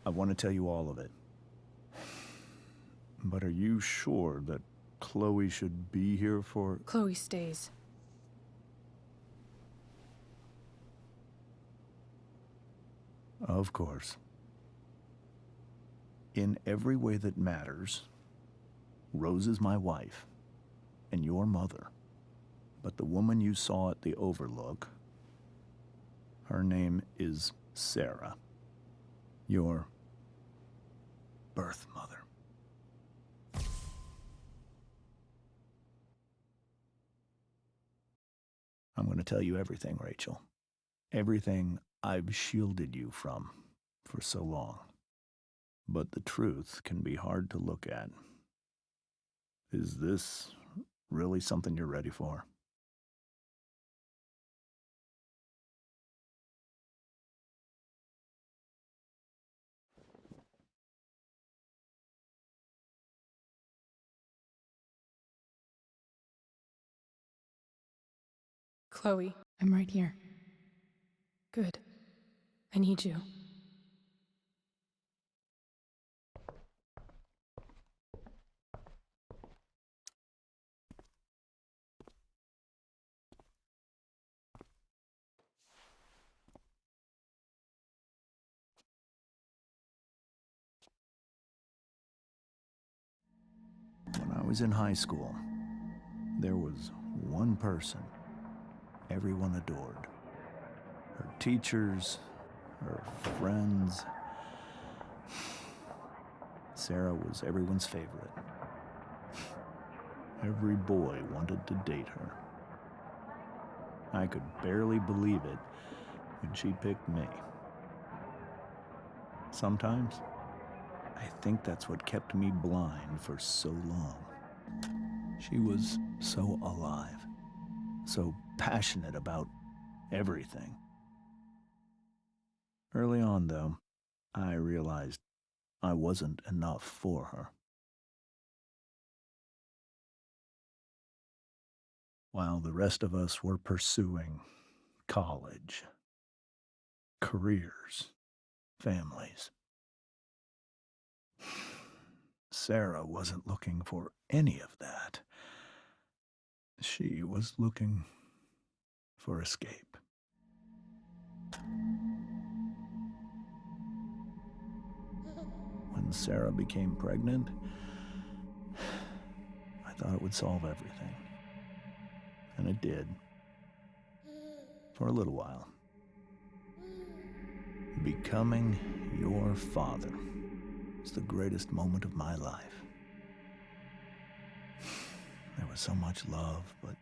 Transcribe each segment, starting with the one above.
I want to tell you all of it. But are you sure that Chloe should be here for... Chloe stays. Of course. In every way that matters, Rose is my wife, and your mother. But the woman you saw at the Overlook, her name is Sarah, your birth mother. I'm going to tell you everything, Rachel. Everything I've shielded you from for so long. But the truth can be hard to look at. Is this really something you're ready for? Chloe, I'm right here. Good. I need you. When I was in high school, there was one person everyone adored. Her teachers, her friends. Sarah was everyone's favorite. Every boy wanted to date her. I could barely believe it when she picked me. Sometimes, I think that's what kept me blind for so long. She was so alive, so passionate about everything. Early on, though, I realized I wasn't enough for her. While the rest of us were pursuing college, careers, families, Sarah wasn't looking for any of that. She was looking for escape. When Sarah became pregnant, I thought it would solve everything. And it did. For a little while. Becoming your father was the greatest moment of my life. There was so much love, but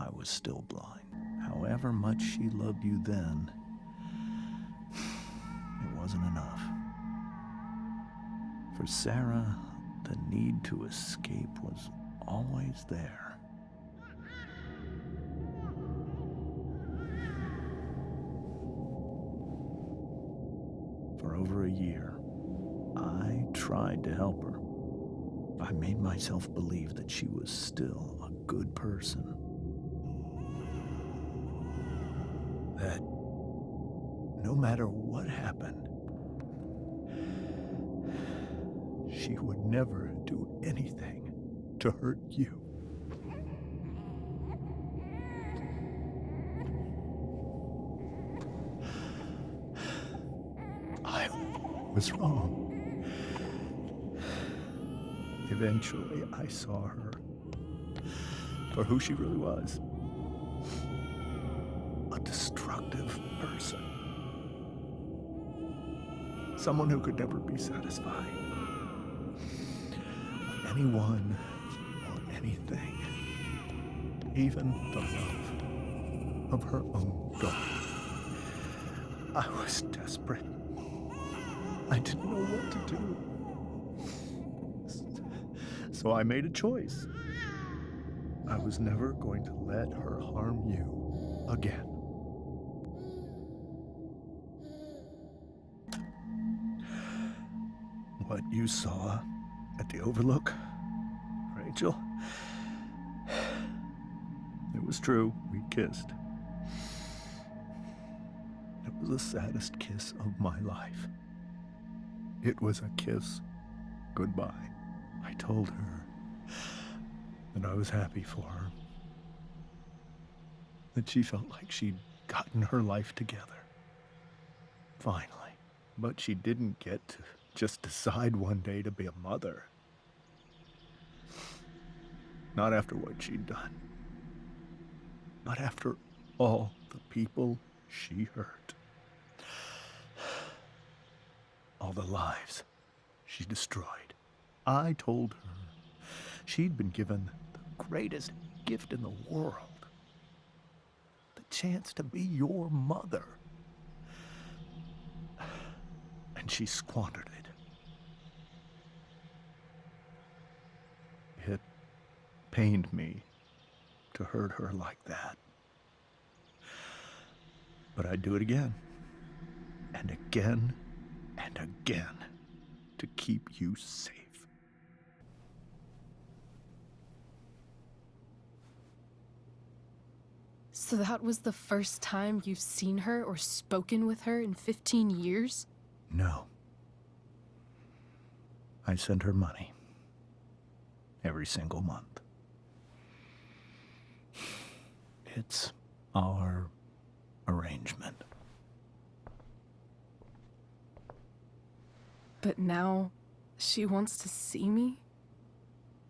I was still blind. However much she loved you then, it wasn't enough. For Sarah, the need to escape was always there. For over a year, I tried to help her. I made myself believe that she was still a good person. That no matter what happened, she would never do anything to hurt you. I was wrong. Eventually, I saw her for who she really was. A destructive person. Someone who could never be satisfied with anyone or anything. Even the love of her own daughter. I was desperate. I didn't know what to do. So I made a choice. I was never going to let her harm you again. What you saw at the Overlook, Rachel, it was true. We kissed. It was the saddest kiss of my life. It was a kiss goodbye. I told her that I was happy for her, that she felt like she'd gotten her life together. Finally. But she didn't get to just decide one day to be a mother. Not after what she'd done. Not after all the people she hurt. All the lives she destroyed. I told her she'd been given the greatest gift in the world. The chance to be your mother. And she squandered it. It pained me to hurt her like that. But I'd do it again, and again, and again, to keep you safe. So that was the first time you've seen her or spoken with her in 15 years? No. I sent her money. Every single month. It's our arrangement. But now, she wants to see me?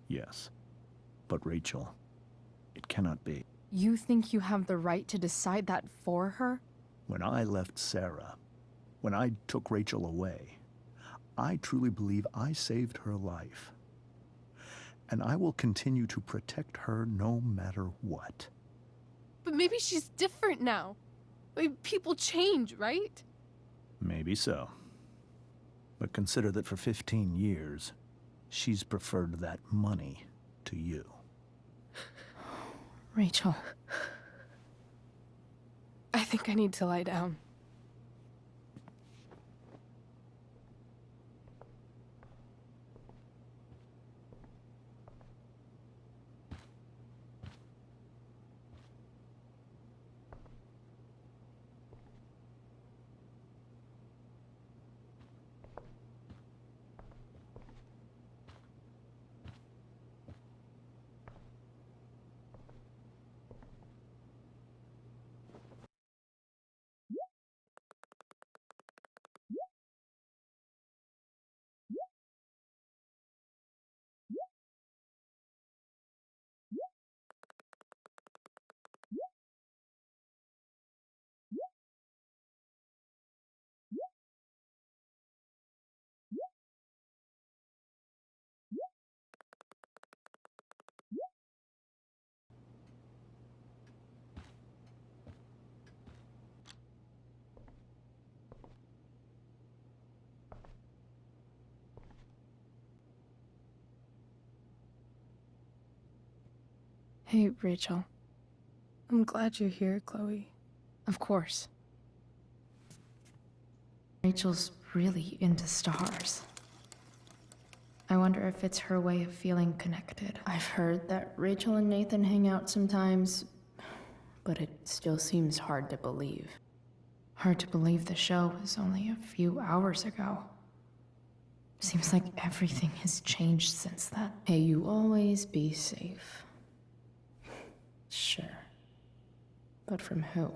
Yes. But Rachel, it cannot be. You think you have the right to decide that for her? When I left Sarah, when I took Rachel away, I truly believe I saved her life. And I will continue to protect her no matter what. But maybe she's different now. I mean, people change, right? Maybe so. But consider that for 15 years, she's preferred that money to you. Rachel. I think I need to lie down. Hey, Rachel. I'm glad you're here, Chloe. Of course. Rachel's really into stars. I wonder if it's her way of feeling connected. I've heard that Rachel and Nathan hang out sometimes, but it still seems hard to believe. Hard to believe the show was only a few hours ago. Seems like everything has changed since then. Hey, you always be safe. Sure. But from who?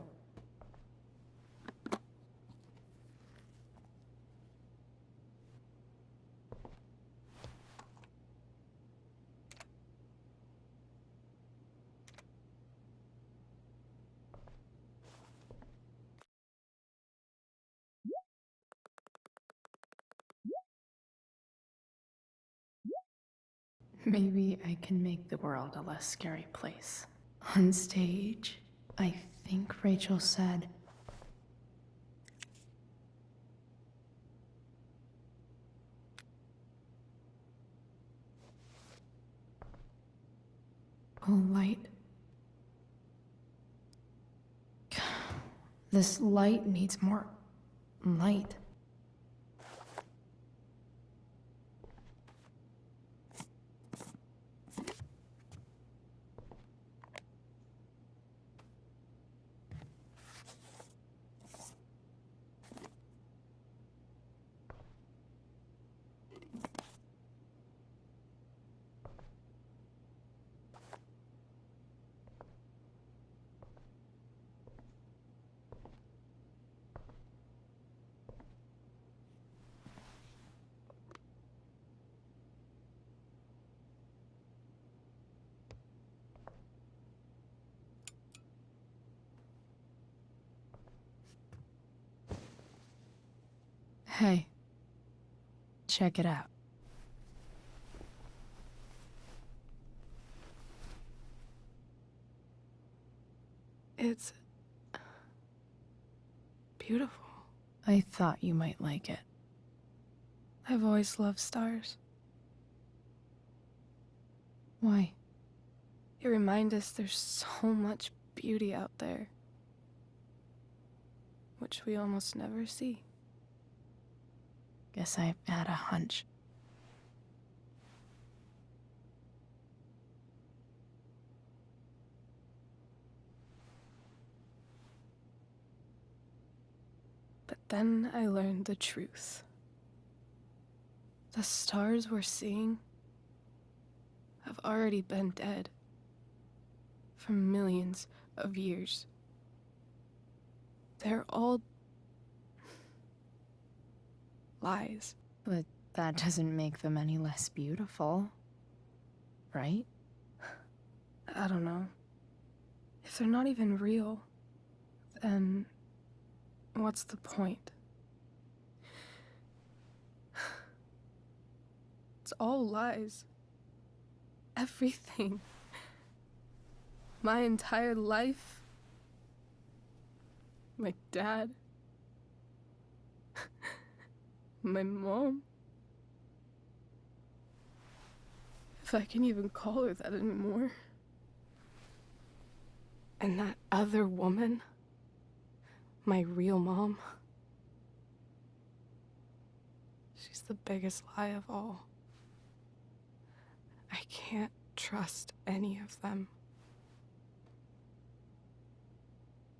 Maybe I can make the world a less scary place. On stage, I think Rachel said, "Oh, light. This light needs more light." Hey, check it out. It's beautiful. I thought you might like it. I've always loved stars. Why? They remind us there's so much beauty out there, which we almost never see. Guess I had a hunch. But then I learned the truth. The stars we're seeing have already been dead for millions of years. They're all lies. But that doesn't make them any less beautiful, right? I don't know. If they're not even real, then what's the point? It's all lies. Everything. My entire life. My dad. My mom. If I can even call her that anymore. And that other woman. My real mom. She's the biggest lie of all. I can't trust any of them.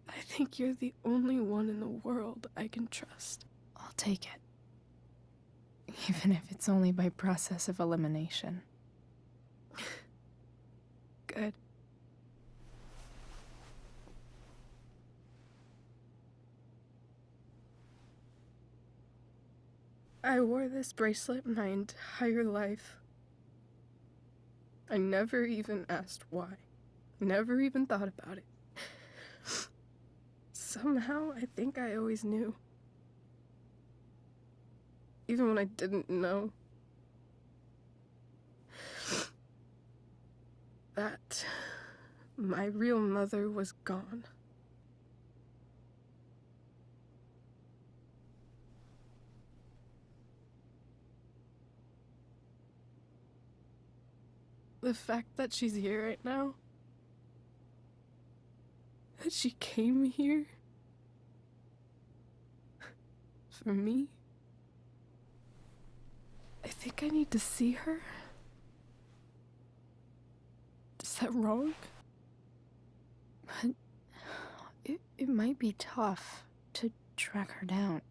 I think you're the only one in the world I can trust. I'll take it. Even if it's only by process of elimination. Good. I wore this bracelet my entire life. I never even asked why. Never even thought about it. Somehow, I think I always knew. Even when I didn't know. That my real mother was gone. The fact that she's here right now, that she came here for me, I think I need to see her. Is that wrong? But it might be tough to track her down.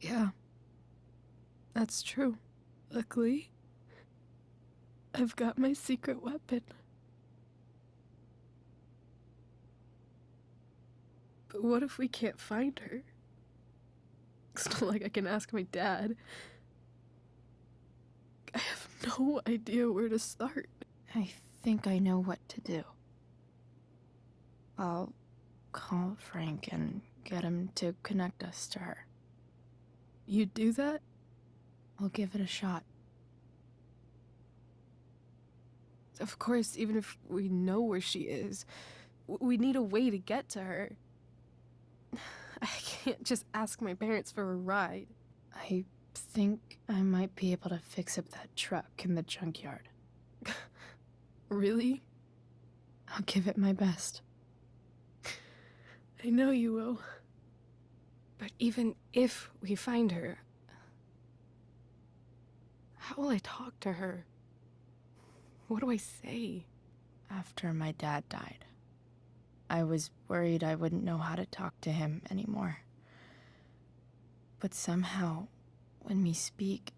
Yeah, that's true. Luckily, I've got my secret weapon. But what if we can't find her? It's not like I can ask my dad. I have no idea where to start. I think I know what to do. I'll call Frank and get him to connect us to her. You'd do that? I'll give it a shot. Of course, even if we know where she is, we need a way to get to her. I can't just ask my parents for a ride. I think I might be able to fix up that truck in the junkyard. Really? I'll give it my best. I know you will. But even if we find her, how will I talk to her? What do I say? After my dad died, I was worried I wouldn't know how to talk to him anymore. But somehow, when we speak,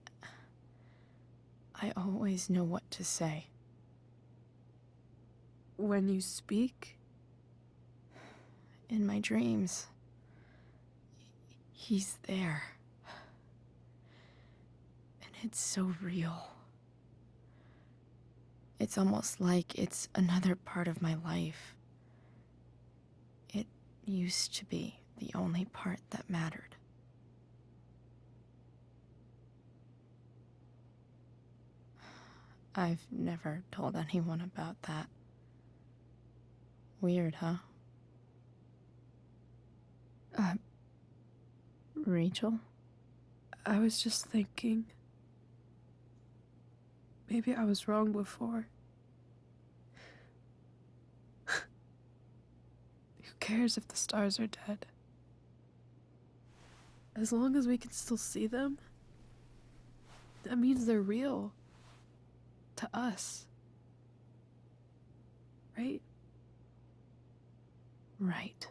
I always know what to say. When you speak? In my dreams. He's there. And it's so real. It's almost like it's another part of my life. It used to be the only part that mattered. I've never told anyone about that. Weird, huh? Rachel? I was just thinking. Maybe I was wrong before. Who cares if the stars are dead? As long as we can still see them, that means they're real. To us. Right? Right.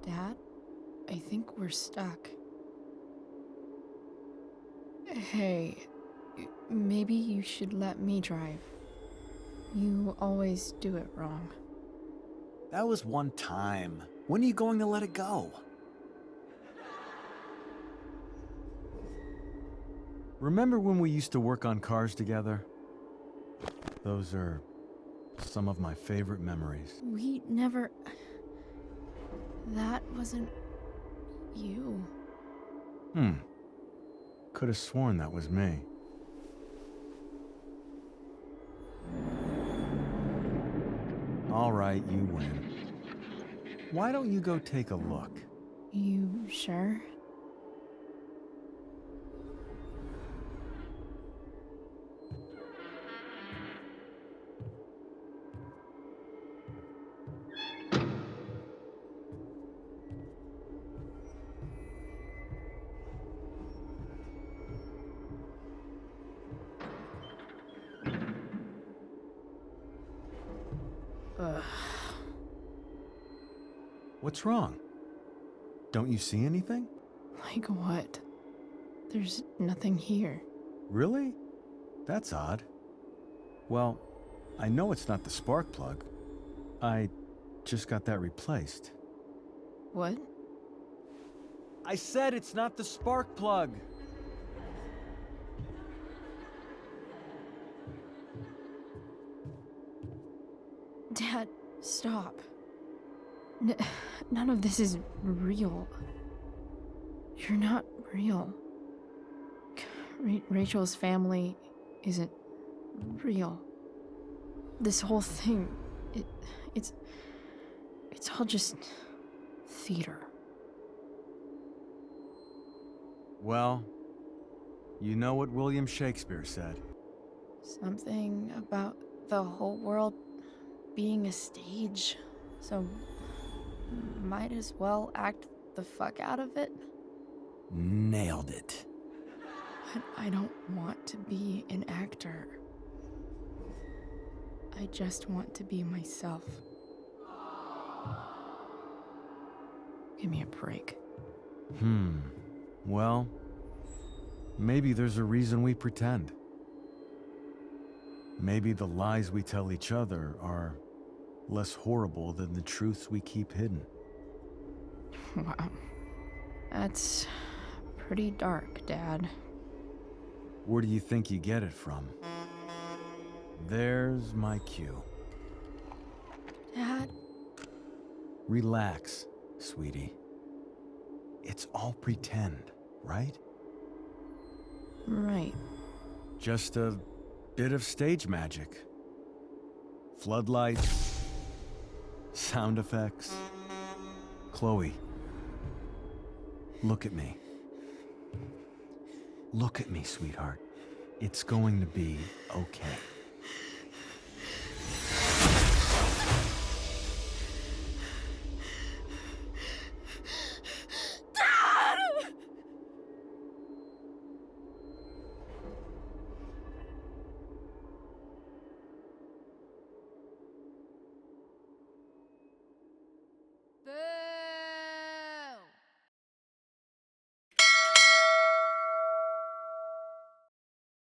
Dad, I think we're stuck. Hey, maybe you should let me drive. You always do it wrong. That was one time. When are you going to let it go? Remember when we used to work on cars together? Those are some of my favorite memories. We never... That wasn't... you. Could have sworn that was me. All right, you win. Why don't you go take a look? You sure? Ugh. What's wrong? Don't you see anything? Like what? There's nothing here. Really? That's odd. Well, I know it's not the spark plug. I just got that replaced. What? I said it's not the spark plug! Dad, stop. None of this is real. You're not real. Rachel's family isn't real. This whole thing, it's all just theater. Well, you know what William Shakespeare said. Something about the whole world being a stage, so might as well act the fuck out of it. Nailed it. But I don't want to be an actor. I just want to be myself. Give me a break. Well, maybe there's a reason we pretend. Maybe the lies we tell each other are less horrible than the truths we keep hidden. Wow. That's pretty dark, Dad. Where do you think you get it from? There's my cue. Dad? Relax, sweetie. It's all pretend, right? Right. Just a bit of stage magic. Floodlights, sound effects. Chloe, look at me. Look at me, sweetheart. It's going to be okay.